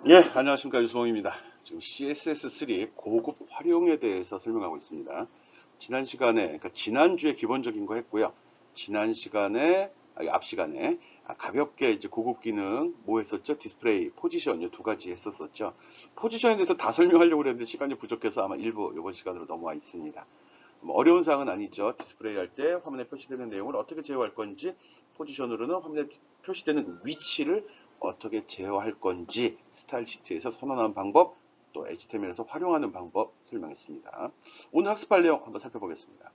예, 안녕하십니까. 유수홍입니다. 지금 CSS3 고급 활용에 대해서 설명하고 있습니다. 지난 시간에, 그러니까 지난주에 기본적인 거 했고요. 지난 시간에, 앞 시간에 가볍게 이제 고급 기능 뭐 했었죠? 디스플레이, 포지션 이 두 가지 했었었죠. 포지션에 대해서 다 설명하려고 했는데 시간이 부족해서 아마 일부 이번 시간으로 넘어와 있습니다. 뭐 어려운 사항은 아니죠. 디스플레이 할 때 화면에 표시되는 내용을 어떻게 제어할 건지, 포지션으로는 화면에 표시되는 위치를 어떻게 제어할 건지, 스타일 시트에서 선언하는 방법, 또 HTML에서 활용하는 방법 설명했습니다. 오늘 학습할 내용 한번 살펴보겠습니다.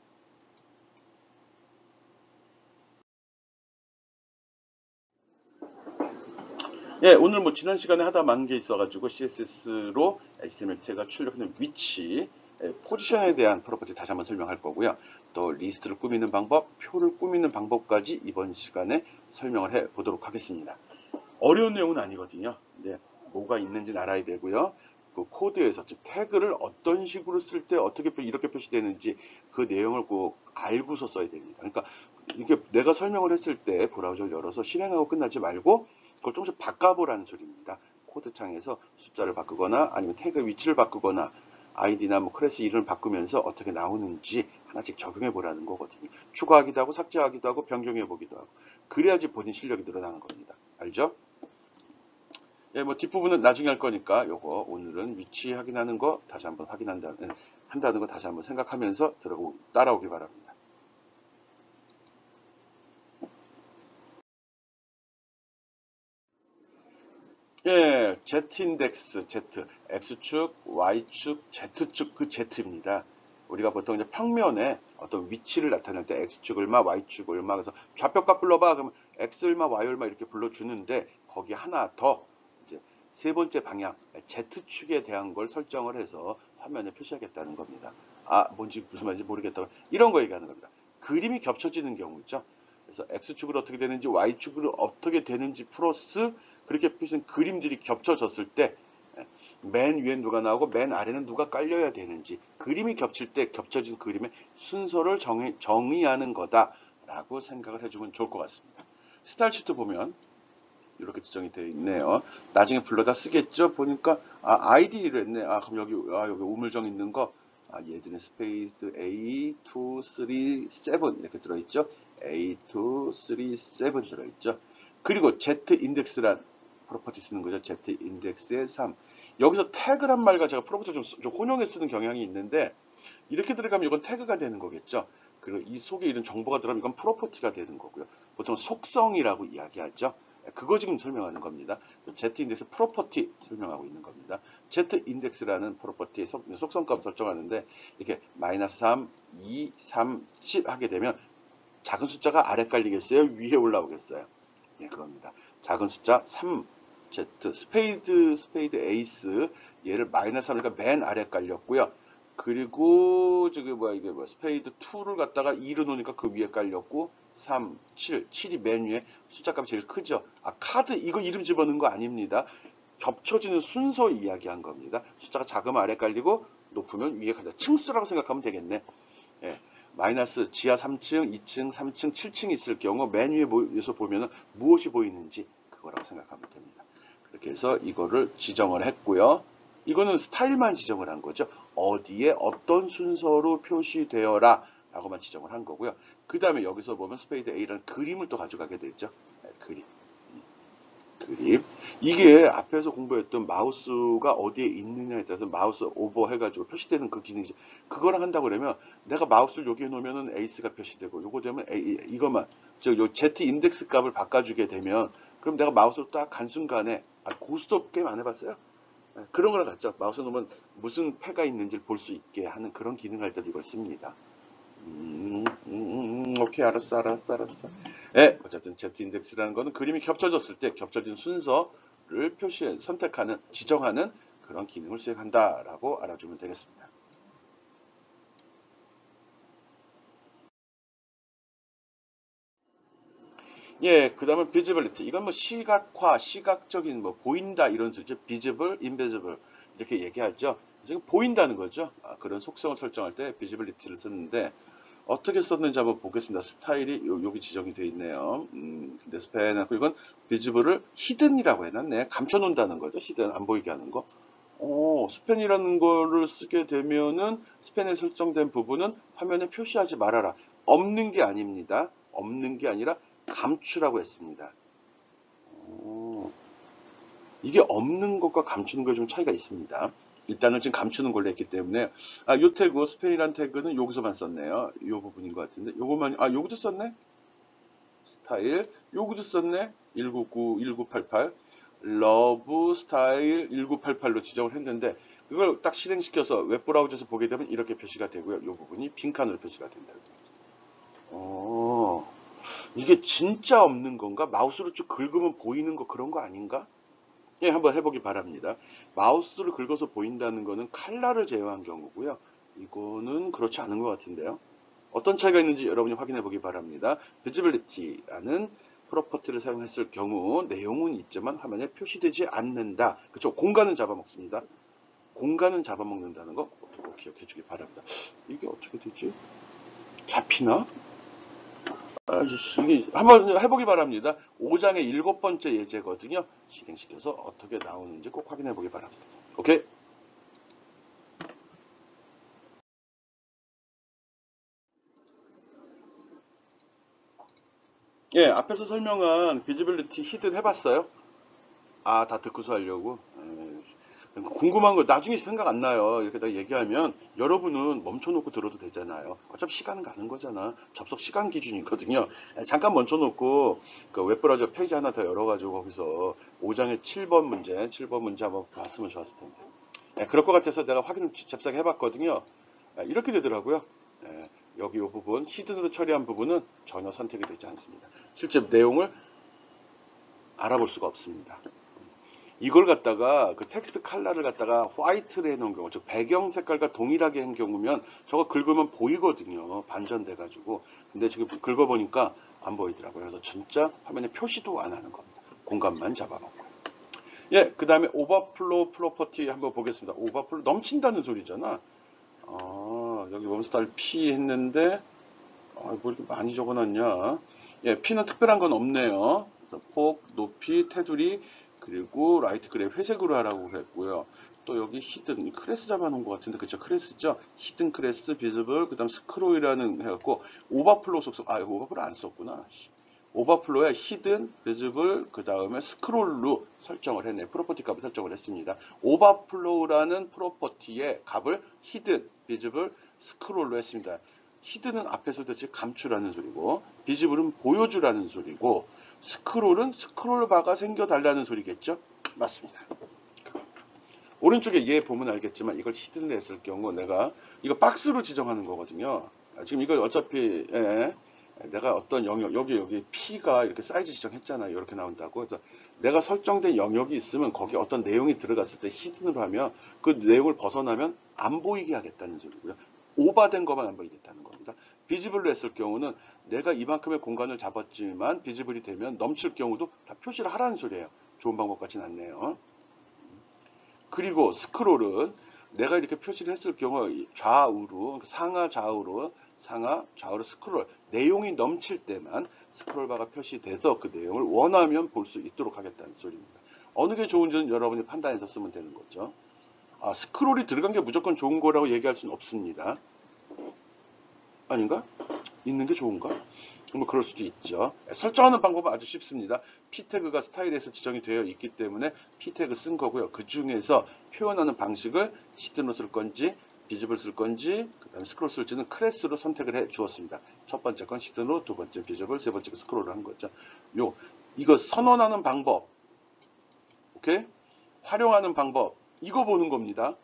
예, 오늘 뭐 지난 시간에 하다 만 게 있어가지고 CSS로 HTML 태그가 출력하는 위치, 포지션에 대한 프로퍼티 다시 한번 설명할 거고요. 또 리스트를 꾸미는 방법, 표를 꾸미는 방법까지 이번 시간에 설명을 해 보도록 하겠습니다. 어려운 내용은 아니거든요. 네, 뭐가 있는지는 알아야 되고요. 그 코드에서 즉 태그를 어떤 식으로 쓸 때 어떻게 이렇게 표시되는지 그 내용을 꼭 알고서 써야 됩니다. 그러니까 이게 내가 설명을 했을 때 브라우저를 열어서 실행하고 끝나지 말고 그걸 조금씩 바꿔보라는 소리입니다. 코드 창에서 숫자를 바꾸거나 아니면 태그 위치를 바꾸거나 아이디나 뭐 클래스 이름을 바꾸면서 어떻게 나오는지 하나씩 적용해 보라는 거거든요. 추가하기도 하고 삭제하기도 하고 변경해 보기도 하고 그래야지 본인 실력이 늘어나는 겁니다. 알죠? 예, 뭐 뒷부분은 나중에 할 거니까 요거 오늘은 위치 확인하는 거 다시 한번 한다는 거 다시 한번 생각하면서 따라오기 바랍니다. 예, Z 인덱스, Z, X축, Y축, Z축 그 Z입니다. 우리가 보통 이제 평면에 어떤 위치를 나타낼 때 X축 얼마, Y축 얼마, 그래서 좌표값 불러봐. 그러면 X 얼마, Y 얼마 이렇게 불러주는데 거기 하나 더 이제 세 번째 방향, Z축에 대한 걸 설정을 해서 화면에 표시하겠다는 겁니다. 아, 뭔지 무슨 말인지 모르겠다. 이런 거 얘기하는 겁니다. 그림이 겹쳐지는 경우 있죠. 그래서 X축으로 어떻게 되는지, Y축으로 어떻게 되는지 플러스 그렇게 표시된 그림들이 겹쳐졌을 때 맨 위엔 누가 나오고 맨 아래는 누가 깔려야 되는지 그림이 겹칠 때 겹쳐진 그림의 순서를 정의하는 거다라고 생각을 해주면 좋을 것 같습니다. 스타일 시트 보면 이렇게 지정이 되어 있네요. 나중에 불러다 쓰겠죠? 보니까 아이디를 했네. 그럼 여기 우물정 있는 거 얘들은 스페이스 A, 2, 3, 7 이렇게 들어있죠? A, 2, 3, 7 들어있죠? 그리고 Z 인덱스란 프로퍼티 쓰는 거죠. Z 인덱스의 3. 여기서 태그란 말과 제가 프로퍼티 좀 혼용해 쓰는 경향이 있는데 이렇게 들어가면 이건 태그가 되는 거겠죠. 그리고 이 속에 이런 정보가 들어가면 이건 프로퍼티가 되는 거고요. 보통 속성이라고 이야기하죠. 그거 지금 설명하는 겁니다. Z 인덱스 프로퍼티 설명하고 있는 겁니다. Z 인덱스라는 프로퍼티의 속성값 설정하는데 이렇게 마이너스 3, 2, 3, 10 하게 되면 작은 숫자가 아래 깔리겠어요? 위에 올라오겠어요? 예, 그겁니다. 작은 숫자 3, Z, 스페이드, 에이스, 얘를 마이너스 3이니까 맨 아래 깔렸고요. 그리고 이게 스페이드 2를 갖다가 2로 놓으니까 그 위에 깔렸고 3, 7이 맨 위에 숫자값이 제일 크죠. 카드 이거 이름 집어넣은 거 아닙니다. 겹쳐지는 순서 이야기한 겁니다. 숫자가 작으면 아래 깔리고 높으면 위에 깔려. 층수라고 생각하면 되겠네. 예. 마이너스 지하 3층, 2층, 3층, 7층 있을 경우 맨 위에서 보면 무엇이 보이는지 그거라고 생각하면 됩니다. 그렇게 해서 이거를 지정을 했고요. 이거는 스타일만 지정을 한 거죠. 어디에 어떤 순서로 표시되어라 라고만 지정을 한 거고요. 그 다음에 여기서 보면 스페이드 A라는 그림을 또 가져가게 되죠. 그림. 그림. 이게 앞에서 공부했던 마우스가 어디에 있느냐에 따라서 마우스 오버 해가지고 표시되는 그 기능이죠. 그거랑 한다고 그러면 내가 마우스를 여기에 놓으면은 에이스가 표시되고 요거 되면 이것만 요 Z 인덱스 값을 바꿔주게 되면 그럼 내가 마우스를 딱 간 순간에 고스톱 게임 안 해봤어요? 그런 거랑 같죠. 마우스 놓으면 무슨 패가 있는지를 볼 수 있게 하는 그런 기능을 할 때도 이걸 씁니다. 오케이, 알았어. 예, 어쨌든 Z 인덱스라는 거는 그림이 겹쳐졌을 때 겹쳐진 순서를 지정하는 그런 기능을 수행한다라고 알아주면 되겠습니다. 예, 그 다음은 비지빌리티. 이건 뭐 시각화, 시각적인 뭐 보인다 이런 소리죠. 비지블, 인비지블 이렇게 얘기하죠. 지금 보인다는 거죠. 그런 속성을 설정할 때 비지빌리티를 쓰는데 어떻게 썼는지 한번 보겠습니다. 스타일이 여기 지정이 되어 있네요. 근데 스펜하고 이건 비지블을 히든이라고 해놨네. 감춰놓는다는 거죠. 히든 안 보이게 하는 거. 스펜이라는 거를 쓰게 되면은 스펜에 설정된 부분은 화면에 표시하지 말아라. 없는 게 아닙니다. 없는 게 아니라 감추라고 했습니다. 이게 없는 것과 감추는 거에 좀 차이가 있습니다. 일단은 지금 감추는 걸로 했기 때문에 요 태그 스펜이란 태그는 여기서만 썼네요. 요 부분인 것 같은데 요거만 요것도 썼네. 스타일 요것도 썼네. 199 1988 러브 스타일 1988로 지정을 했는데 그걸 딱 실행시켜서 웹브라우저에서 보게 되면 이렇게 표시가 되고요. 이 부분이 빈칸으로 표시가 된다. 이게 진짜 없는 건가? 마우스로 쭉 긁으면 보이는 거 그런 거 아닌가? 예, 한번 해보기 바랍니다. 마우스를 긁어서 보인다는 거는 칼라를 제외한 경우고요. 이거는 그렇지 않은 것 같은데요. 어떤 차이가 있는지 여러분이 확인해 보기 바랍니다. 비지빌리티라는 프로퍼티를 사용했을 경우 내용은 있지만 화면에 표시되지 않는다. 그렇죠? 공간은 잡아먹습니다. 공간은 잡아먹는다는 거 꼭 기억해 주기 바랍니다. 이게 어떻게 되지? 잡히나? 이게 한번 해보기 바랍니다. 5장의 7번째 예제거든요. 실행시켜서 어떻게 나오는지 꼭 확인해 보기 바랍니다. 오케이? 예, 앞에서 설명한 비지빌리티 히든 해봤어요? 다 듣고서 하려고? 궁금한 거 나중에 생각 안 나요. 이렇게 다 얘기하면 여러분은 멈춰놓고 들어도 되잖아요. 어차피 시간은 가는 거잖아. 접속 시간 기준이거든요. 잠깐 멈춰놓고 그 웹브라우저 페이지 하나 더 열어가지고 거기서 5장의 7번 문제 한번 봤으면 좋았을 텐데. 그럴 것 같아서 내가 확인을 잽싸게 해봤거든요. 이렇게 되더라고요. 여기 이 부분 히든으로 처리한 부분은 전혀 선택이 되지 않습니다. 실제 내용을 알아볼 수가 없습니다. 이걸 갖다가 그 텍스트 컬러를 갖다가 화이트로 해놓은 경우, 즉 배경 색깔과 동일하게 한 경우면 저거 긁으면 보이거든요. 반전돼 가지고. 근데 지금 긁어보니까 안 보이더라고요. 그래서 진짜 화면에 표시도 안 하는 겁니다. 공간만 잡아먹고. 예, 그 다음에 오버플로우 프로퍼티 한번 보겠습니다. 오버플로우 넘친다는 소리잖아. 여기 웜스타일 P 했는데 뭐 이렇게 많이 적어놨냐. 예, P는 특별한 건 없네요. 그래서 폭, 높이, 테두리, 그리고 라이트 그레이 회색으로 하라고 했고요. 또 여기 히든 클래스 잡아놓은 것 같은데 그쵸? 클래스죠? 히든 클래스 비즈블 그다음 스크롤이라는 해갖고 오버플로우 속성 오버플로우 안 썼구나. 오버플로우에 히든 비즈블 그 다음에 스크롤로 설정을 했네. 프로퍼티 값을 설정을 했습니다. 오버플로우라는 프로퍼티의 값을 히든 비즈블 스크롤로 했습니다. 히든은 앞에서 대체 감추라는 소리고 비지블은 보여주라는 소리고 스크롤은 스크롤 바가 생겨달라는 소리겠죠? 맞습니다. 오른쪽에 얘 보면 알겠지만 이걸 히든을 했을 경우 내가 이거 박스로 지정하는 거거든요. 지금 이걸 어차피 내가 어떤 영역 여기 P가 이렇게 사이즈 지정했잖아요. 이렇게 나온다고. 그래서 내가 설정된 영역이 있으면 거기에 어떤 내용이 들어갔을 때 히든으로 하면 그 내용을 벗어나면 안 보이게 하겠다는 소리고요. 오버된 것만 안 보이겠다는 겁니다. 비지블로 했을 경우는 내가 이만큼의 공간을 잡았지만 비지블이 되면 넘칠 경우도 다 표시를 하라는 소리예요. 좋은 방법 같진 않네요. 그리고 스크롤은 내가 이렇게 표시를 했을 경우 좌우로 상하 좌우로 스크롤 내용이 넘칠 때만 스크롤 바가 표시돼서 그 내용을 원하면 볼 수 있도록 하겠다는 소리입니다. 어느 게 좋은지는 여러분이 판단해서 쓰면 되는 거죠. 스크롤이 들어간 게 무조건 좋은 거라고 얘기할 수는 없습니다. 아닌가? 있는 게 좋은가? 뭐 그럴 수도 있죠. 설정하는 방법은 아주 쉽습니다. P 태그가 스타일에서 지정이 되어 있기 때문에 P 태그 쓴 거고요. 그 중에서 표현하는 방식을 히든으로 쓸 건지 비즈블 쓸 건지 그 다음에 스크롤 쓸지는 클래스로 선택을 해 주었습니다. 첫 번째 건 히든으로, 두 번째 비즈블, 세 번째 스크롤을 한 거죠. 이거 선언하는 방법, 오케이? 활용하는 방법, 이거 보는 겁니다.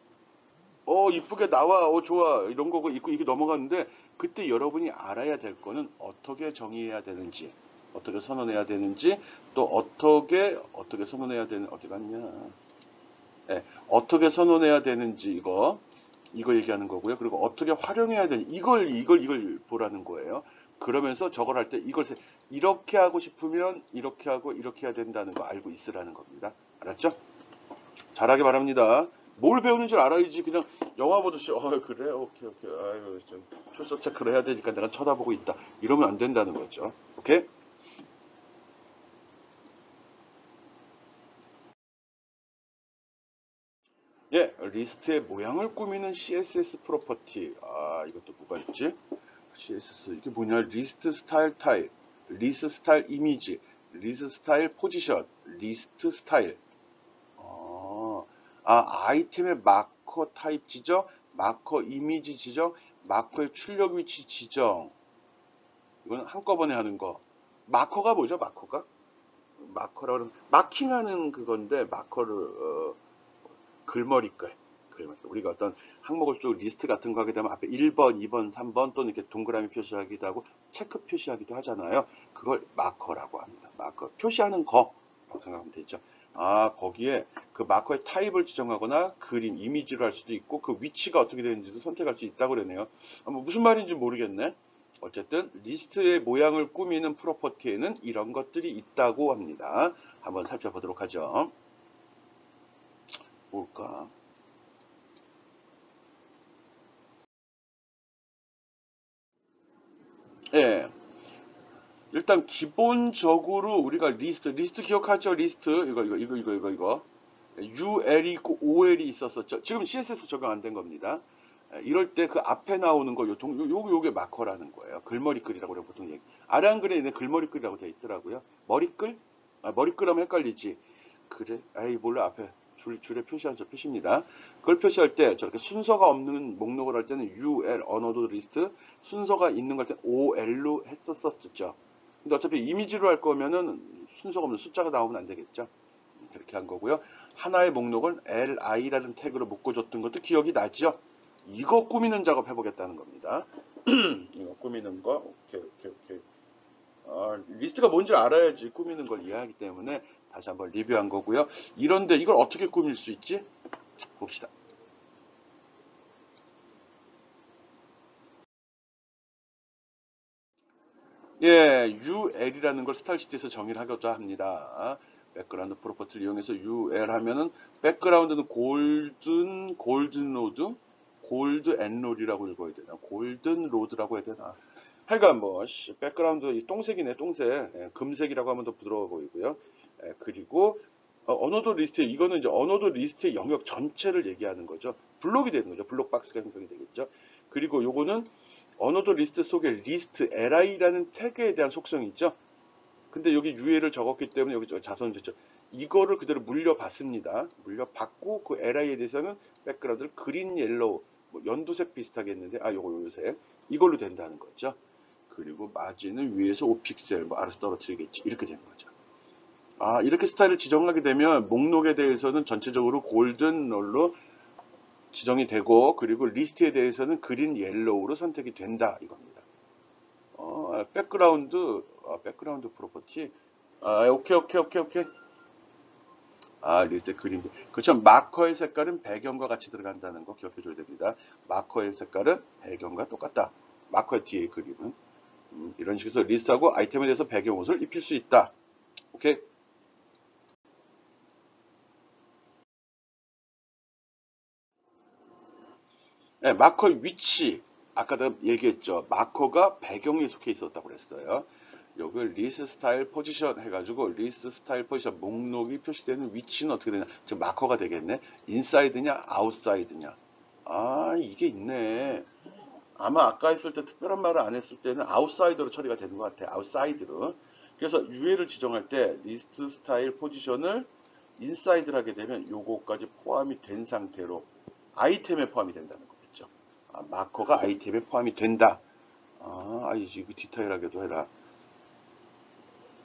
이쁘게 나와, 좋아, 이런 거고, 이게 넘어가는데, 그때 여러분이 알아야 될 거는 어떻게 정의해야 되는지, 어떻게 선언해야 되는지, 또 어떻게 선언해야 되는, 어디 갔냐. 네, 어떻게 선언해야 되는지, 이거 얘기하는 거고요. 그리고 어떻게 활용해야 되는지, 이걸 보라는 거예요. 그러면서 저걸 할 때 이렇게 하고 싶으면 이렇게 하고 이렇게 해야 된다는 거 알고 있으라는 겁니다. 알았죠? 잘하기 바랍니다. 뭘 배우는 줄 알아야지 그냥 영화 보듯이 그래? 오케이 오케이. 아유 좀 출석 체크를 해야 되니까 내가 쳐다보고 있다. 이러면 안 된다는 거죠. 오케이? 예, 리스트의 모양을 꾸미는 CSS 프로퍼티. 아, 이것도 뭐가 있지? CSS 이게 뭐냐? 리스트 스타일 타입, 리스트 스타일 이미지, 리스트 스타일 포지션, 리스트 스타일. 아이템의 마커 타입 지정, 마커 이미지 지정, 마커의 출력 위치 지정. 이건 한꺼번에 하는 거. 마커가 뭐죠? 마커가? 마커라 그러면 마킹하는 그건데 마커를 글머리글. 우리가 어떤 항목을 쭉 리스트 같은 거 하게 되면 앞에 1번, 2번, 3번 또는 이렇게 동그라미 표시하기도 하고 체크 표시하기도 하잖아요. 그걸 마커라고 합니다. 마커. 표시하는 거라고 생각하면 되죠. 아, 거기에 그 마커의 타입을 지정하거나 그림, 이미지로 할 수도 있고 그 위치가 어떻게 되는지도 선택할 수 있다고 그러네요. 뭐 무슨 말인지 모르겠네. 어쨌든 리스트의 모양을 꾸미는 프로퍼티에는 이런 것들이 있다고 합니다. 한번 살펴보도록 하죠. 뭘까? 예. 일단 기본적으로 우리가 리스트 기억하죠? 리스트 이거 UL이 있고 OL이 있었었죠. 지금 CSS 적용 안 된 겁니다. 이럴 때 그 앞에 나오는 거 요게 마커라는 거예요. 글머리글이라고 그래 보통 얘기. 아래 한글에 있는 글머리글이라고 되어 있더라고요. 머리글? 머리글 하면 헷갈리지. 그래? 에이 몰라 앞에 줄에 표시한 저 표시입니다. 그걸 표시할 때 저렇게 순서가 없는 목록을 할 때는 UL 언어도 리스트, 순서가 있는 걸 때 OL로 했었었죠. 근데 어차피 이미지로 할 거면은 순서가 없는 숫자가 나오면 안 되겠죠. 그렇게 한 거고요. 하나의 목록을 LI라는 태그로 묶어줬던 것도 기억이 나죠. 이거 꾸미는 작업 해보겠다는 겁니다. 이거 꾸미는 거, 오케이. 리스트가 뭔지 알아야지 꾸미는 걸 이해하기 때문에 다시 한번 리뷰한 거고요. 이런데 이걸 어떻게 꾸밀 수 있지? 봅시다. 예, UL이라는 걸 스타일시트에서 정의를 하고자 합니다. 백그라운드 프로퍼티를 이용해서 UL 하면은 백그라운드는 골든 로드, 골드 앤롤이라고 읽어야 되나? 골든 로드라고 해야 되나? 하여간 뭐 백그라운드 이 똥색이네 똥색. 예, 금색이라고 하면 더 부드러워 보이고요. 예, 그리고 언어도 리스트 이거는 이제 언어도 리스트의 영역 전체를 얘기하는 거죠. 블록이 되는 거죠. 블록 박스가 형성이 되겠죠. 그리고 요거는 언어도 리스트 속에 리스트 li라는 태그에 대한 속성이 있죠. 근데 여기 UL을 적었기 때문에 여기 자선 줬죠. 이거를 그대로 물려받습니다. 물려받고 그 li에 대해서는 백그라운드를 그린 옐로우 뭐 연두색 비슷하게 했는데 요색 이걸로 된다는 거죠. 그리고 마진은 위에서 5픽셀 뭐 알아서 떨어뜨리겠지 이렇게 되는 거죠. 이렇게 스타일을 지정하게 되면 목록에 대해서는 전체적으로 골든 롤로 지정이 되고 그리고 리스트에 대해서는 그린 옐로우로 선택이 된다 이겁니다. 백그라운드 프로퍼티. 오케이. 리스트 그림. 그렇죠. 마커의 색깔은 배경과 같이 들어간다는 거 기억해 줘야 됩니다. 마커의 색깔은 배경과 똑같다. 마커의 뒤에 그림은. 이런 식으로 리스트하고 아이템에 대해서 배경 옷을 입힐 수 있다. 오케이. 네, 마커의 위치. 아까도 얘기했죠. 마커가 배경에 속해 있었다고 그랬어요. 여기 리스트 스타일 포지션 해가지고 리스트 스타일 포지션 목록이 표시되는 위치는 어떻게 되냐. 지금 마커가 되겠네. 인사이드냐 아웃사이드냐. 이게 있네. 아마 아까 했을 때 특별한 말을 안 했을 때는 아웃사이드로 처리가 되는 것 같아. 아웃사이드로. 그래서 UL을 지정할 때 리스트 스타일 포지션을 인사이드를 하게 되면 요거까지 포함이 된 상태로 아이템에 포함이 된다는 거겠죠. 마커가 아이템에 포함이 된다. 이거 디테일하게도 해라.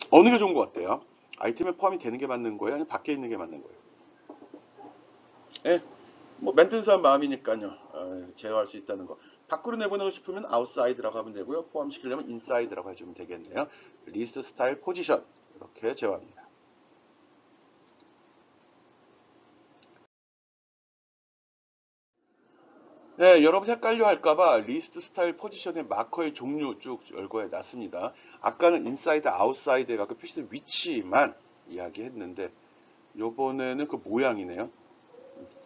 어느 게 좋은 것 같아요? 아이템에 포함이 되는 게 맞는 거예요? 아니면 밖에 있는 게 맞는 거예요? 예, 뭐 만든 사람 마음이니까요. 제어할 수 있다는 거. 밖으로 내보내고 싶으면 outside라고 하면 되고요. 포함시키려면 inside라고 해주면 되겠네요. 리스트 스타일 포지션 이렇게 제어합니다. 네, 여러분 헷갈려 할까봐 리스트 스타일 포지션의 마커의 종류 쭉 열거해 놨습니다. 아까는 인사이드, 아웃사이드에 갖고 표시된 위치만 이야기했는데 요번에는 그 모양이네요.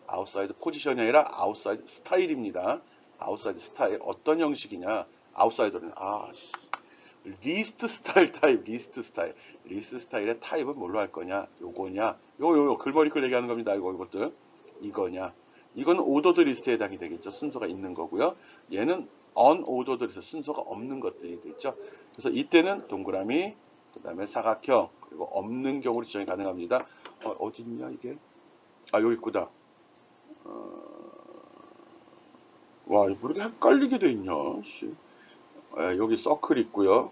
아웃사이드 포지션이 아니라 아웃사이드 스타일입니다. 아웃사이드 스타일 어떤 형식이냐? 아웃사이더는 리스트 스타일 타입, 리스트 스타일. 리스트 스타일의 타입은 뭘로 할 거냐? 요거냐? 요 글머리클 얘기하는 겁니다. 이것들. 이거냐? 이건 오더드 리스트에 해당이 되겠죠. 순서가 있는 거고요. 얘는 언오더드 리스트, 순서가 없는 것들이 되죠. 그래서 이때는 동그라미, 그 다음에 사각형, 그리고 없는 경우로 지정이 가능합니다. 어디 있냐 이게? 여기 있구나. 와, 왜 이렇게 헷갈리게 돼 있냐? 여기 서클 있고요.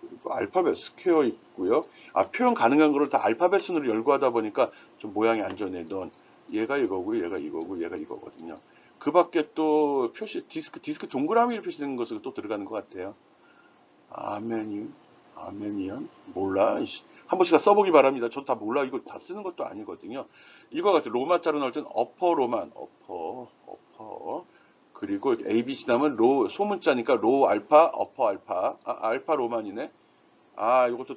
그리고 알파벳 스퀘어 있고요. 표현 가능한 거를 다 알파벳 순으로 열거하다 보니까 좀 모양이 안 좋네. 넌 얘가 이거고, 얘가 이거고, 얘가 이거거든요. 그 밖에 또 표시, 디스크 동그라미로 표시되는 것으로 또 들어가는 것 같아요. 아메니언? 몰라. 한 번씩 다 써보기 바랍니다. 저도 다 몰라. 이거 다 쓰는 것도 아니거든요. 이거 같은 로마자로 나올 때는 어퍼 로만, 어퍼. 그리고 ABC 다음은 로, 소문자니까 로 알파, 어퍼 알파. 알파 로만이네. 이것도,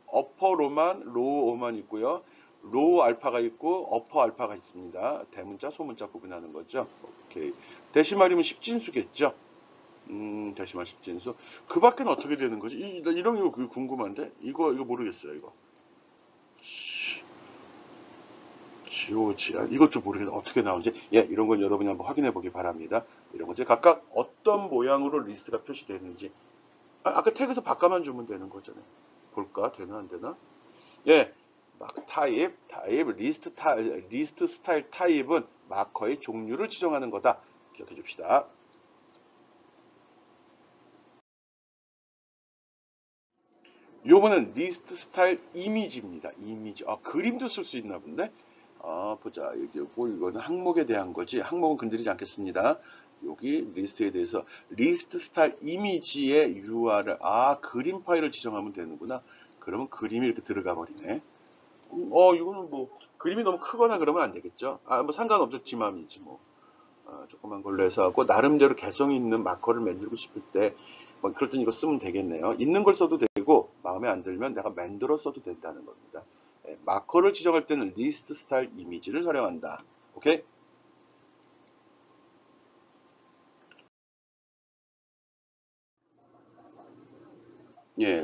어퍼 로만, 로 오만 있고요. 로 알파가 있고, 어퍼 알파가 있습니다. 대문자, 소문자 구분하는 거죠. 오케이. 데시말이면 10진수겠죠? 데시말 10진수. 그 밖에는 어떻게 되는 거지? 이런 거 궁금한데? 이거 모르겠어요, 이거. 지오지아? 이것도 모르겠는데 어떻게 나오는지. 이런 건 여러분이 한번 확인해 보기 바랍니다. 이런 것들 각각 어떤 모양으로 리스트가 표시되어 있는지. 아까 태그에서 바꿔만 주면 되는 거잖아요. 볼까? 되나 안 되나? 타입, 리스트 스타일 타입은 마커의 종류를 지정하는 거다. 기억해 줍시다. 요거는 리스트 스타일 이미지입니다. 이미지. 그림도 쓸 수 있나 본데? 보자. 이거는 항목에 대한 거지. 항목은 건드리지 않겠습니다. 여기 리스트에 대해서 리스트 스타일 이미지의 URL. 그림 파일을 지정하면 되는구나. 그러면 그림이 이렇게 들어가 버리네. 이거는 뭐 그림이 너무 크거나 그러면 안 되겠죠. 뭐 상관없죠. 지맘이지 뭐. 조그만 걸로 해서 하고 나름대로 개성 있는 마커를 만들고 싶을 때 뭐 그럴 땐 이거 쓰면 되겠네요. 있는 걸 써도 되고 마음에 안 들면 내가 만들어 써도 된다는 겁니다. 마커를 지정할 때는 리스트 스타일 이미지를 활용한다. 오케이?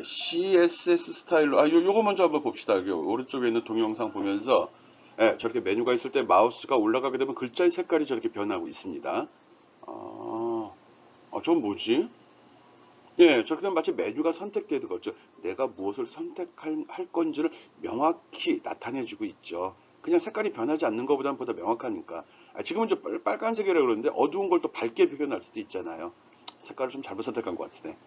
CSS 스타일로 요거 먼저 한번 봅시다. 여기 오른쪽에 있는 동영상 보면서 저렇게 메뉴가 있을 때 마우스가 올라가게 되면 글자의 색깔이 저렇게 변하고 있습니다. 저건 뭐지? 저렇게 되면 마치 메뉴가 선택되는 거죠. 내가 무엇을 선택할 건지를 명확히 나타내주고 있죠. 그냥 색깔이 변하지 않는 것보다는 보다 명확하니까. 지금은 좀 빨간색이라고 그러는데 어두운 걸 또 밝게 표현할 수도 있잖아요. 색깔을 좀 잘못 선택한 것 같으네.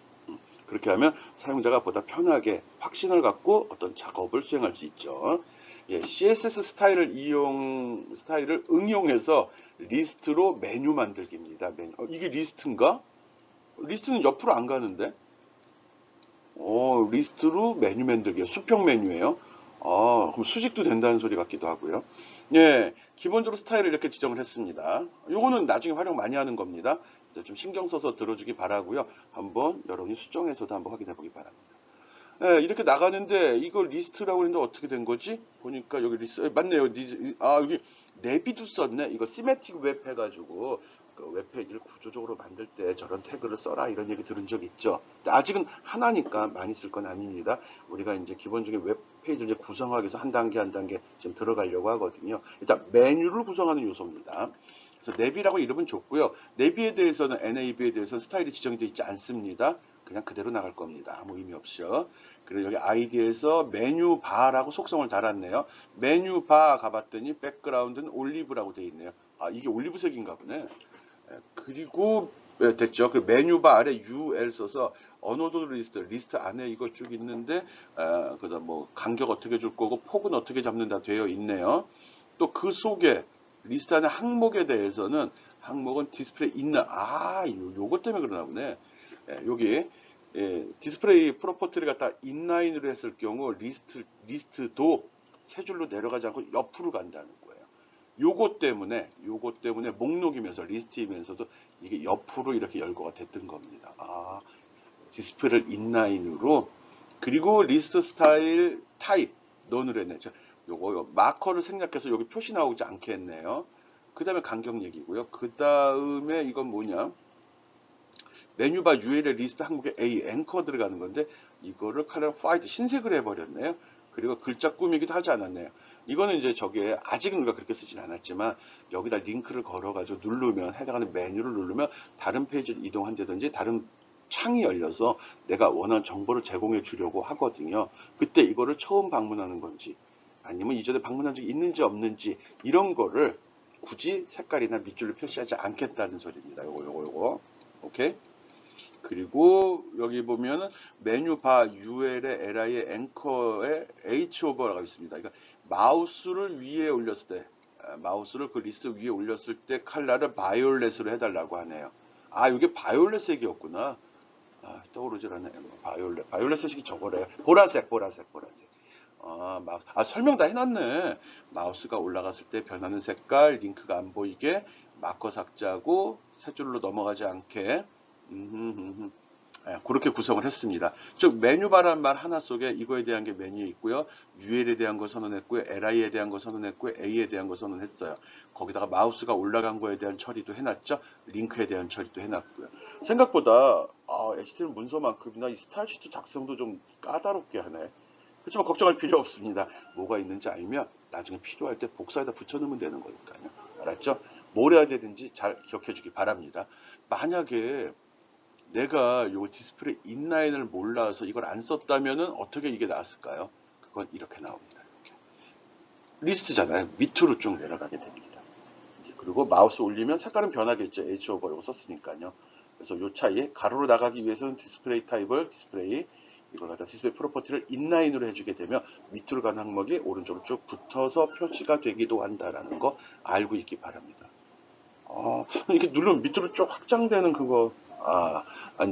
그렇게 하면 사용자가 보다 편하게 확신을 갖고 어떤 작업을 수행할 수 있죠. CSS 스타일을 응용해서 리스트로 메뉴 만들기입니다. 이게 리스트인가? 리스트는 옆으로 안 가는데? 리스트로 메뉴 만들기. 수평 메뉴예요. 그럼 수직도 된다는 소리 같기도 하고요. 기본적으로 스타일을 이렇게 지정을 했습니다. 요거는 나중에 활용 많이 하는 겁니다. 좀 신경 써서 들어주기 바라고요. 한번 여러분이 수정해서도 한번 확인해 보기 바랍니다. 이렇게 나가는데 이걸 리스트라고 했는데 어떻게 된 거지? 보니까 여기 리스트 맞네요. 여기 내비도 썼네. 이거 시메틱 웹 해가지고 그 웹페이지를 구조적으로 만들 때 저런 태그를 써라 이런 얘기 들은 적 있죠. 아직은 하나니까 많이 쓸 건 아닙니다. 우리가 이제 기본적인 웹페이지를 이제 구성하기 위해서 한 단계 한 단계 지금 들어가려고 하거든요. 일단 메뉴를 구성하는 요소입니다. 그래서 내비라고 이름은 줬고요. 내비에 대해서는 NAV에 대해서는 스타일이 지정이 되어 있지 않습니다. 그냥 그대로 나갈 겁니다. 아무 의미 없이요. 그리고 여기 아이디에서 메뉴 바라고 속성을 달았네요. 메뉴 바 가봤더니 백그라운드는 올리브라고 되어 있네요. 이게 올리브색인가 보네. 그리고 됐죠. 그 메뉴바 아래 UL 써서 언어도 리스트 안에 이거 쭉 있는데 그다음 뭐 간격 어떻게 줄 거고 폭은 어떻게 잡는다 되어 있네요. 또 그 속에 리스트 안에 항목에 대해서는 항목은 디스플레이 있는 요것 때문에 그러나 보네. 여기 디스플레이 프로퍼티를 갖다 인라인으로 했을 경우 리스트도 세 줄로 내려가지 않고 옆으로 간다는 거예요. 요것 때문에 목록이면서 리스트이면서도 이게 옆으로 이렇게 열거가 됐던 겁니다. 디스플레이를 인라인으로. 그리고 리스트 스타일 타입 논을 했네. 요거 마커를 생략해서 여기 표시 나오지 않게 했네요. 그 다음에 간격 얘기고요. 그 다음에 이건 뭐냐? 메뉴바 UL의 리스트 항목에 A 앵커 들어가는 건데 이거를 컬러 화이트 흰색을 해버렸네요. 그리고 글자 꾸미기도 하지 않았네요. 이거는 이제 저게 아직은 우리가 그렇게 쓰진 않았지만 여기다 링크를 걸어가지고 누르면 해당하는 메뉴를 누르면 다른 페이지를 이동한다든지 다른 창이 열려서 내가 원하는 정보를 제공해 주려고 하거든요. 그때 이거를 처음 방문하는 건지 아니면 이전에 방문한 적이 있는지 없는지 이런 거를 굳이 색깔이나 밑줄로 표시하지 않겠다는 소리입니다. 요거. 오케이? 그리고 여기 보면은 메뉴바 UL의 LI의 앵커에 H 오버라고 있습니다. 그러니까 마우스를 위에 올렸을 때, 마우스를 그 리스트 위에 올렸을 때 컬러를 바이올렛으로 해달라고 하네요. 아, 이게 바이올렛 색이었구나. 아, 떠오르질 않네. 바이올렛 색이 저거래요. 보라색. 설명 다 해놨네. 마우스가 올라갔을 때 변하는 색깔, 링크가 안 보이게, 마커 삭제하고, 세 줄로 넘어가지 않게, 그렇게 구성을 했습니다. 즉, 메뉴바라는 말 하나 속에 이거에 대한 게 메뉴에 있고요. UL에 대한 거 선언했고요. LI에 대한 거 선언했고요. A에 대한 거 선언했어요. 거기다가 마우스가 올라간 거에 대한 처리도 해놨죠. 링크에 대한 처리도 해놨고요. 생각보다 HTML 문서만큼이나 이 스타일 시트 작성도 좀 까다롭게 하네. 그렇지만 걱정할 필요 없습니다. 뭐가 있는지 알면 나중에 필요할 때 복사에다 붙여넣으면 되는 거니까요. 알았죠? 뭘 해야 되든지 잘 기억해 주기 바랍니다. 만약에 내가 요 디스플레이 인라인을 몰라서 이걸 안 썼다면은 어떻게 이게 나왔을까요? 그건 이렇게 나옵니다. 이렇게. 리스트잖아요. 밑으로 쭉 내려가게 됩니다. 그리고 마우스 올리면 색깔은 변하겠죠. H 오버 이거 썼으니까요. 그래서 요 차이에 가로로 나가기 위해서는 디스플레이 타입을 이걸 갖다 디스플레이 프로퍼티를 인라인으로 해주게 되면 밑으로 가는 항목이 오른쪽으로 쭉 붙어서 표시가 되기도 한다라는 거 알고 있기 바랍니다. 이렇게 누르면 밑으로 쭉 확장되는 그거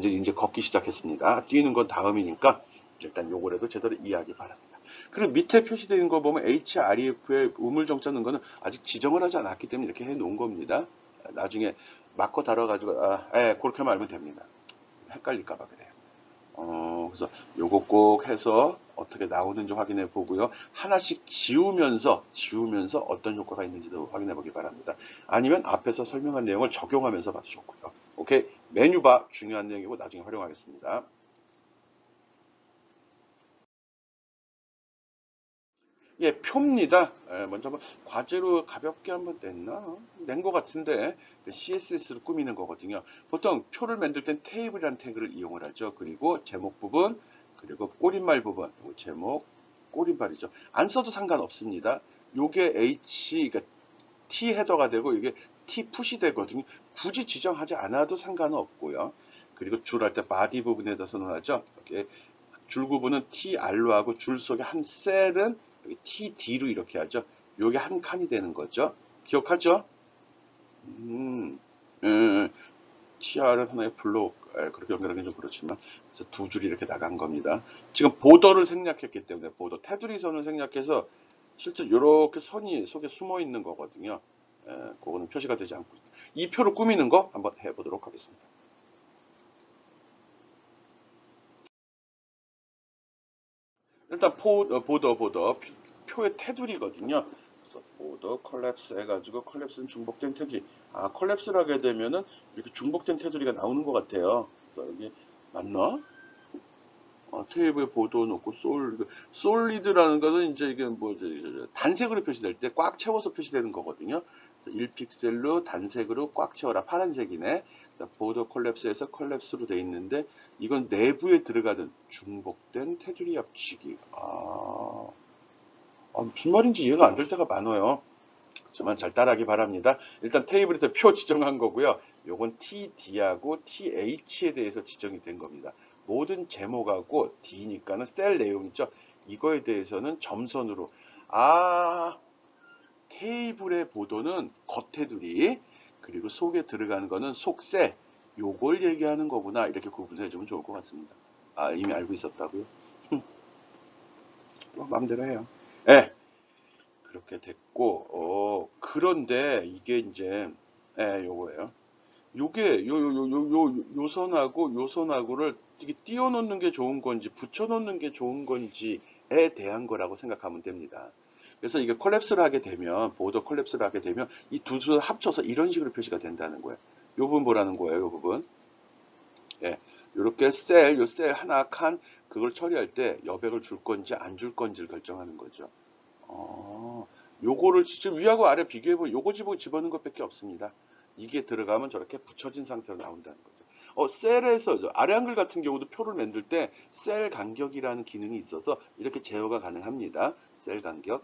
이제 걷기 시작했습니다. 뛰는 건 다음이니까 일단 요거라도 제대로 이해하기 바랍니다. 그리고 밑에 표시되는 거 보면 href의 우물 정자는 거는 아직 지정을 하지 않았기 때문에 이렇게 해 놓은 겁니다. 나중에 마커 달아가지고 그렇게 말하면 됩니다. 헷갈릴까봐 그래요. 그래서 요거 꼭 해서 어떻게 나오는지 확인해 보고요. 하나씩 지우면서 어떤 효과가 있는지도 확인해 보기 바랍니다. 아니면 앞에서 설명한 내용을 적용하면서 봐도 좋고요. 오케이. 메뉴바 중요한 내용이고 나중에 활용하겠습니다. 예, 표입니다. 먼저 한번 과제로 가볍게 한번 낸 것 같은데 CSS로 꾸미는 거거든요. 보통 표를 만들 땐 테이블이라는 태그를 이용을 하죠. 그리고 제목 부분, 그리고 꼬린말 부분, 제목, 꼬린말이죠. 안 써도 상관없습니다. 요게 그러니까 T 헤더가 되고 이게 T 푸시 되거든요. 굳이 지정하지 않아도 상관은 없고요. 그리고 줄 할 때 바디 부분에다 선언하죠. 이렇게 줄 구분은 TR로 하고 줄 속에 한 셀은 TD로 이렇게 하죠. 요게 한 칸이 되는 거죠. 기억하죠? TR은 하나의 블록, 그렇게 연결하기 좀 그렇지만, 그래서 두 줄이 이렇게 나간 겁니다. 지금 보더를 생략했기 때문에, 보더, 테두리 선을 생략해서, 실제 이렇게 선이 속에 숨어 있는 거거든요. 그거는 표시가 되지 않고, 이 표를 꾸미는 거 한번 해보도록 하겠습니다. 일단 보더, 표의 테두리거든요. 그래서 보더 컬랩스 해가지고 컬랩스는 중복된 테두리. 컬랩스를 하게 되면은 이렇게 중복된 테두리가 나오는 것 같아요. 그래서 여기 맞나? 테이블에 보도 놓고 솔리드라는 것은 이제 이게 뭐 단색으로 표시될 때 꽉 채워서 표시되는 거거든요. 1픽셀로 단색으로 꽉 채워라. 파란색이네. 보더 컬랩스에서 컬랩스로 돼 있는데 이건 내부에 들어가는 중복된 테두리 합치기. 무슨 말인지 이해가 안 될 때가 많아요. 그렇지만 잘 따라하기 바랍니다. 일단 테이블에서 표 지정한 거고요. 요건 TD하고 TH에 대해서 지정이 된 겁니다. 모든 제목하고 D니까는 셀 내용 있죠. 이거에 대해서는 점선으로 테이블의 보도는 겉테두리 그리고 속에 들어가는 거는 속세 요걸 얘기하는 거구나 이렇게 구분해 주면 좋을 것 같습니다. 이미 알고 있었다고요? 마음대로 해요. 네, 그렇게 됐고 그런데 이게 이제 요거예요. 요게 요 선하고를 이게 띄워놓는 게 좋은 건지 붙여놓는 게 좋은 건지에 대한 거라고 생각하면 됩니다. 그래서 이게 콜랩스를 하게 되면, 보더 콜랩스를 하게 되면 이 두 수 합쳐서 이런 식으로 표시가 된다는 거예요. 요 부분 보라는 거예요. 요 부분. 예. 요렇게 요 셀 하나 칸 그걸 처리할 때 여백을 줄 건지 안 줄 건지를 결정하는 거죠. 요거를 지금 위하고 아래 비교해보면 요거 집어넣는 것밖에 없습니다. 이게 들어가면 저렇게 붙여진 상태로 나온다는 거죠. 셀에서 아래 한글 같은 경우도 표를 만들 때 셀 간격이라는 기능이 있어서 이렇게 제어가 가능합니다. 셀 간격.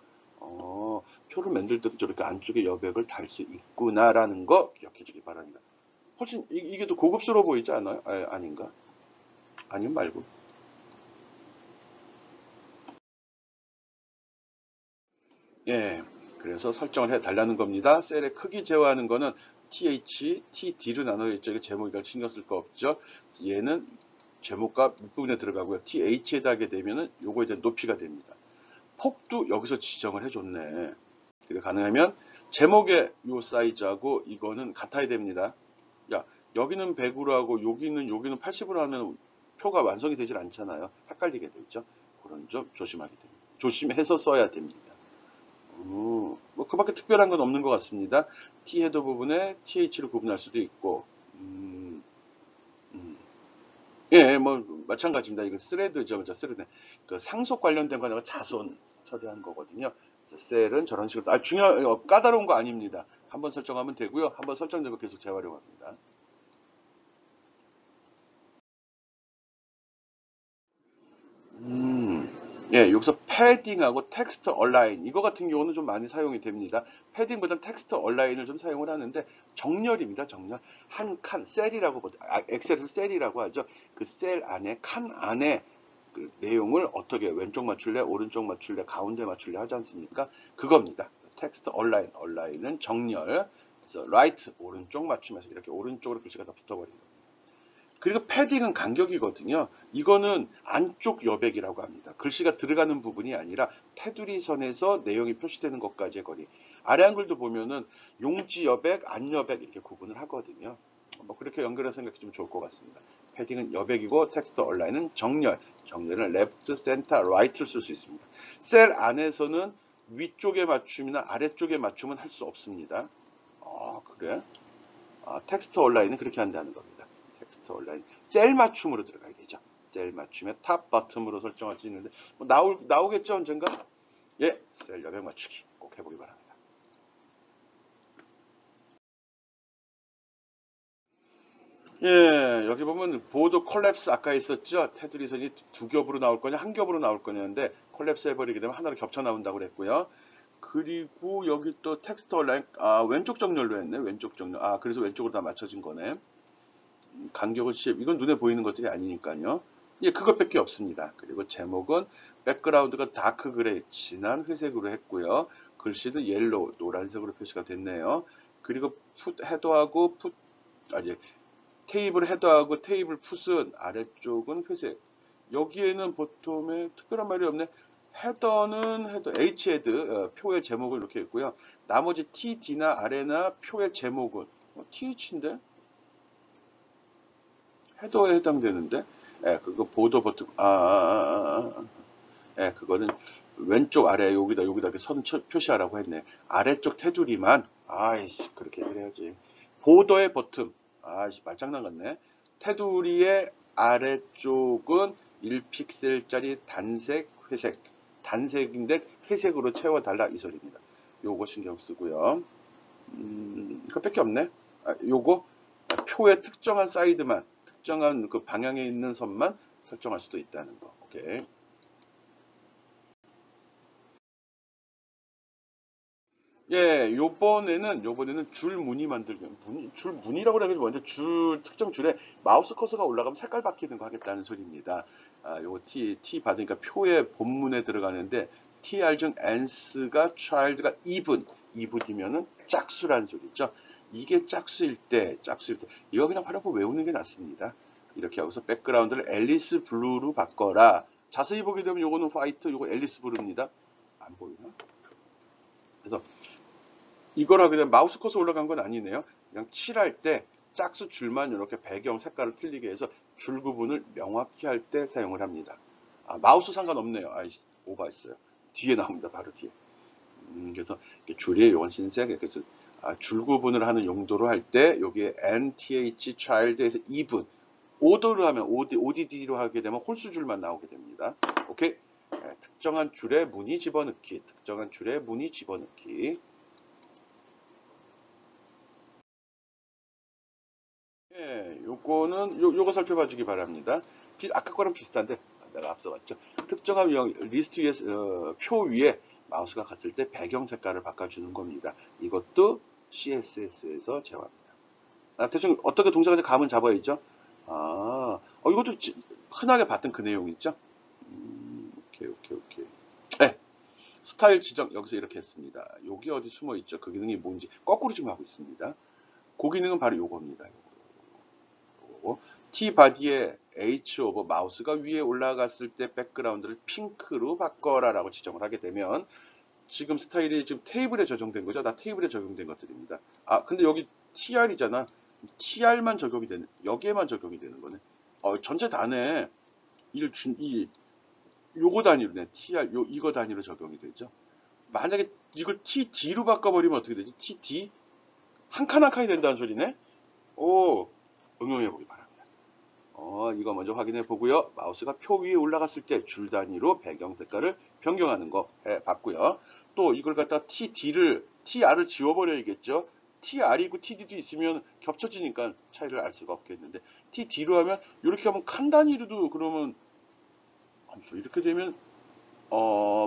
표를 만들 때도 저렇게 안쪽에 여백을 달 수 있구나라는 거 기억해 주기 바랍니다. 훨씬 이게 더 고급스러워 보이지 않아요? 아닌가? 아니면 말고. 예. 그래서 설정을 해 달라는 겁니다. 셀의 크기 제어하는 거는 TH, TD로 나눠져 있죠. 이거 제목이니까 신경 쓸 거 없죠. 얘는 제목과 밑부분에 들어가고요. TH에다 하게 되면은 요거 이제 높이가 됩니다. 폭도 여기서 지정을 해줬네. 그게 가능하면 제목의 요 사이즈하고 이거는 같아야 됩니다. 야, 여기는 100으로 하고 여기는 80으로 하면 표가 완성이 되질 않잖아요. 헷갈리게 되죠. 그런 점 조심하게 됩니다. 조심해서 써야 됩니다. 뭐 그밖에 특별한 건 없는 것 같습니다. T 헤더 부분에 TH를 구분할 수도 있고, 음. 예, 뭐 마찬가지입니다. 이거 스레드죠, 그죠? 스레드. 그 상속 관련된 거는 자손 처리한 거거든요. 그래서 셀은 저런 식으로 까다로운 거 아닙니다. 한번 설정하면 되고요. 한번 설정되고 계속 재활용합니다. 예, 여기서 패딩하고 텍스트 얼라인 이거 같은 경우는 좀 많이 사용이 됩니다. 패딩보다는 텍스트 얼라인을 좀 사용을 하는데 정렬입니다. 정렬. 한 칸 셀이라고 엑셀에서 셀이라고 하죠. 그 셀 안에 칸 안에 그 내용을 어떻게 왼쪽 맞출래, 오른쪽 맞출래, 가운데 맞출래 하지 않습니까? 그겁니다. 텍스트 얼라인은 정렬. 그래서 라이트 오른쪽 맞추면서 이렇게 오른쪽으로 글씨가 다 붙어버립니다. 그리고 패딩은 간격이거든요. 이거는 안쪽 여백이라고 합니다. 글씨가 들어가는 부분이 아니라 테두리 선에서 내용이 표시되는 것까지의 거리. 아래 한글도 보면은 용지 여백, 안 여백 이렇게 구분을 하거든요. 뭐 그렇게 연결해서 생각하시면 좋을 것 같습니다. 패딩은 여백이고 텍스트 얼라인은 정렬. 정렬은 레프트, 센터, 라이트를 쓸 수 있습니다. 셀 안에서는 위쪽에 맞춤이나 아래쪽에 맞춤은 할 수 없습니다. 그래? 텍스트 얼라인은 그렇게 한다는 겁니다. 텍스트 얼라인. 셀 맞춤으로 들어가야 되죠. 셀 맞춤에 탑, 버텀으로 설정할 수 있는데 뭐 나오겠죠 언젠가? 예, 셀 여백 맞추기 꼭 해보기 바랍니다. 예, 여기 보면 보드 콜랩스 아까 있었죠? 테두리 선이 두 겹으로 나올 거냐 한 겹으로 나올 거냐인데 콜랩스 해버리게 되면 하나로 겹쳐 나온다고 그랬고요. 그리고 여기 또 텍스트 얼라인 왼쪽 정렬로 했네. 왼쪽 정렬. 그래서 왼쪽으로 다 맞춰진 거네. 간격은 10. 이건 눈에 보이는 것들이 아니니까요. 예, 그것밖에 없습니다. 그리고 제목은 백그라운드가 다크 그레이, 진한 회색으로 했고요. 글씨는 옐로우, 노란색으로 표시가 됐네요. 그리고 헤더하고 테이블 헤더하고 테이블 풋은 아래쪽은 회색. 여기에는 보통에 특별한 말이 없네. 헤더, H헤드, 표의 제목을 이렇게 있고요. 나머지 T, D나 아래나 표의 제목은 TH인데? 헤더에 해당되는데, 예, 그거 보더 버튼, 예, 그거는 왼쪽 아래 여기다 이렇게 선 표시하라고 했네. 아래쪽 테두리만, 아이씨, 그렇게 해야지. 보더의 버튼, 아이씨, 말장난 같네. 테두리의 아래쪽은 1픽셀짜리 단색, 회색. 단색인데 회색으로 채워달라 이 소리입니다. 요거 신경 쓰고요. 그것밖에 없네. 요거 표의 특정한 사이드만 특정한 그 방향에 있는 선만 설정할 수도 있다는 거. 오케이. 예, 요번에는 줄 무늬 만들기. 줄 무늬라고 그래가지고 먼저 특정 줄에 마우스 커서가 올라가면 색깔 바뀌는 거 하겠다는 소리입니다. 요거 T 받으니까 표의 본문에 들어가는데, TR 중 ans가 child가 이분이면은 짝수란 소리죠. 이게 짝수일 때, 이거 그냥 화려하고 외우는 게 낫습니다. 이렇게 하고서 백그라운드를 앨리스 블루로 바꿔라. 자세히 보게 되면 요거는 화이트, 요거 앨리스 블루입니다. 안 보이나? 그래서 이거라 그냥 마우스 커서 올라간 건 아니네요. 그냥 칠할 때 짝수 줄만 이렇게 배경 색깔을 틀리게 해서 줄 구분을 명확히 할 때 사용을 합니다. 마우스 상관없네요. 오버했어요. 뒤에 나옵니다. 바로 뒤에. 그래서 줄이 요건 흰색, 그래서 줄 구분을 하는 용도로 할 때 여기에 nth child에서 2분 오더로 하면 ODD로 하게 되면 홀수줄만 나오게 됩니다. 오케이. 특정한 줄에 무늬 집어넣기, 특정한 줄에 무늬 집어넣기. 예, 요거는 요거 살펴봐 주기 바랍니다. 아까 거랑 비슷한데 내가 앞서갔죠. 특정한 리스트 위에 표 위에 마우스가 갔을 때 배경 색깔을 바꿔주는 겁니다. 이것도 CSS에서 제어합니다. 대충 어떻게 동작을 감은 잡아야죠. 이것도 흔하게 봤던 그 내용 있죠. 오케이. 네, 스타일 지정 여기서 이렇게 했습니다. 여기 어디 숨어 있죠? 그 기능이 뭔지 거꾸로 지금 하고 있습니다. 그 기능은 바로 요겁니다. 요거. T 바디에 H 오버 마우스가 위에 올라갔을 때 백그라운드를 핑크로 바꿔라라고 지정을 하게 되면 지금 스타일이 지금 테이블에 적용된 거죠. 나 테이블에 적용된 것들입니다. 근데 여기 TR이잖아. TR만 적용이 되는, 여기에만 적용이 되는 거네. 전체 다네. 요거 단위로네. TR, 이거 단위로 적용이 되죠. 만약에 이걸 TD로 바꿔버리면 어떻게 되지? TD? 한 칸 한 칸이 된다는 소리네? 오, 응용해 보기 바랍니다. 이거 먼저 확인해 보고요. 마우스가 표 위에 올라갔을 때 줄 단위로 배경 색깔을 변경하는 거 해봤고요. 또 이걸 갖다 TR을 지워버려야겠죠. TR이고 TD도 있으면 겹쳐지니까 차이를 알 수가 없겠는데 TD로 하면 이렇게 하면 칸 단위로도 그러면 이렇게 되면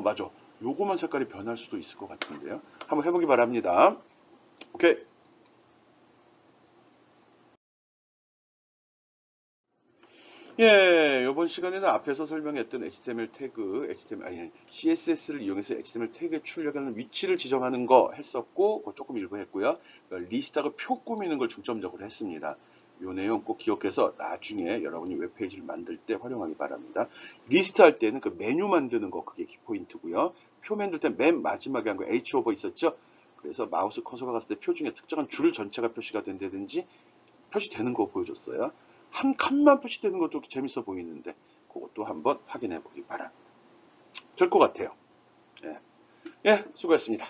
맞아. 요거만 색깔이 변할 수도 있을 것 같은데요. 한번 해보기 바랍니다. 오케이. 예, 이번 시간에는 앞에서 설명했던 HTML 태그, CSS를 이용해서 HTML 태그에 출력하는 위치를 지정하는 거 했었고, 그거 조금 일부 했고요. 리스트하고 표 꾸미는 걸 중점적으로 했습니다. 이 내용 꼭 기억해서 나중에 여러분이 웹페이지를 만들 때 활용하기 바랍니다. 리스트 할 때는 그 메뉴 만드는 거 그게 키포인트고요. 표 만들 때 맨 마지막에 한 거 H오버 있었죠? 그래서 마우스 커서가 갔을 때 표 중에 특정한 줄 전체가 표시가 된다든지 표시되는 거 보여줬어요. 한 칸만 표시되는 것도 재밌어 보이는데 그것도 한번 확인해 보기 바랍니다. 될 것 같아요. 예, 수고했습니다.